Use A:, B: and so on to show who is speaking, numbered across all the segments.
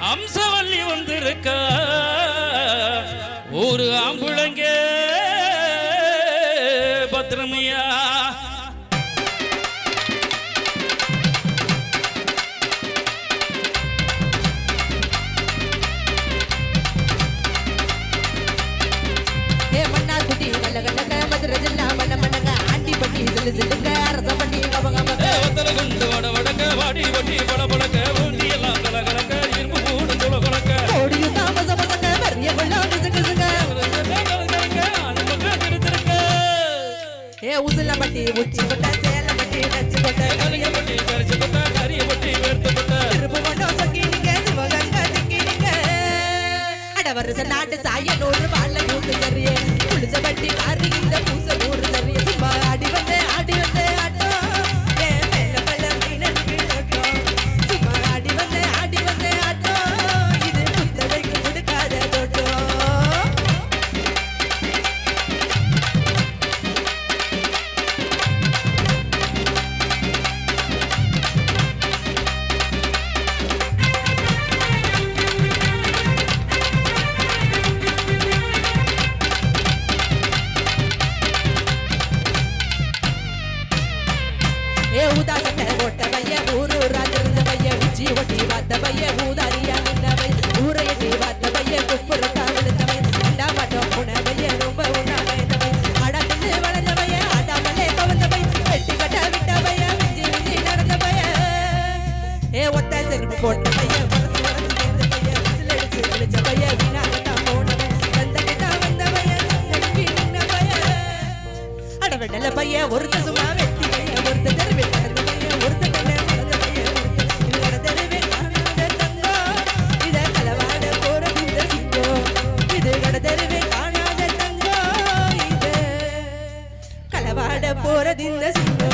A: அம்சவல்லி வந்திருக்க ஒரு ஆம்புளங்க பத்திரமையா
B: மதுரை ஜில்லா மண்ண மண்ணங்க ஆண்டி பட்டி சிலு சிலுங்க அரச பட்டி கபங்க
A: ஒத்தல குண்டு வட வடக்க வாடி வட்டி பட படக்க ஊந்தி எல்லாம் கல கலக்க இரும்பு கூடு துள கலக்க
B: ஓடியும் தாமச பசங்க வரிய கொள்ளாம் பிசுகுசுங்க ஏ உசுல பட்டி உச்சி கொட்ட சேல பட்டி நச்சு கொட்ட
A: கரிய பட்டி கரிச்சு கொட்ட கரிய பட்டி வேர்த்து கொட்ட
B: திருப்பு மண்டோ சக்கினிங்க சிவகங்கா திக்கினிங்க அட வருஷ நாட்டு சாய நூறு பால்ல கூட்டு சரியே குளிச்ச பட்டி காரி இந்த பூச நூறு சரியே சும்மா ஆடி வந்தே ஆட்டோ ஏ மேல பல்ல மீனன் கீழோட்டோ சும்மா ஆடி வந்தே ஆட்டோ இது புத்தகைக்கு கொடுக்காத தோட்டோ ஊதா சட்டை ஓட்ட பைய ஊரு ராஜிருந்த பைய உச்சி ஒட்டி வாத்த பைய ஊதாரியா நின்ன பை ஊரை எட்டி வாத்த பைய குப்புறக்கா விழுந்த பை அண்டா மாட்டோம் புன பைய ரொம்ப உண்ணாம இந்த பை அடா தின்னு வளர்ந்த பைய ஆடாமலே கவர்ந்த பை வெட்டி கட்ட விட்ட பைய மிஞ்சி மிஞ்சி நடந்த பைய ஒத்த செருப்பு போட்ட பைய மனசு மனசு சேர்ந்த பைய விசில் அடிச்சு விழிச்ச பைய வீணாகத்தான் போன வந்த கிட்ட வந்த பைய நடுக்கி நின்ன பைய அடவெடல பைய ஒருத்த சும்மா வெட்டி பைய ஒருத்த தெருவில் போறதிந்த சிங்கோ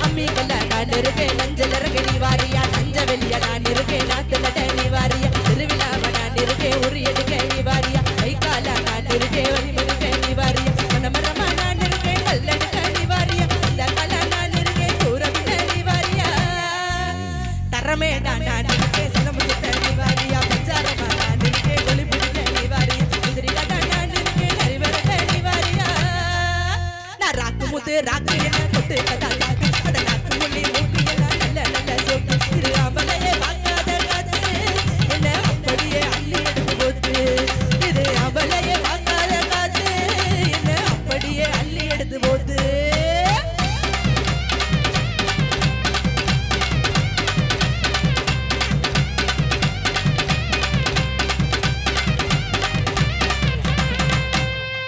B: அம்மிக்கல்ல நான் இருக்கேன் மஞ்சள் இறங்க நீ வாரியா நஞ்ச வெளிய நான் இருக்கேன் நாத்துல நீ வாரியா திருவிழாவ நான் இருக்கேன் உரி எடுக்க நீ வாரியா கைக்கால நான் இருக்கேன் வலிமருக்க நீ வாரியா மனமரமா நான் இருக்கேன் கல்லெடுக்க நீ வாரியா இந்த கல நான் இருக்கேன் தூரவிட நீ வாரியா தரமேடா நான் இருக்கேன் சிலமுத்த நீ வாரியா பஞ்சாரமா நான் இருக்கேன் ஒளி பிடிக்க நீ வாரியா குதிரி கட்ட நான் இருக்கேன் அறிவரக்க நீ வாரியா நான் ராக்கு முத்து ராக்கு என்ன கொட்டு கதா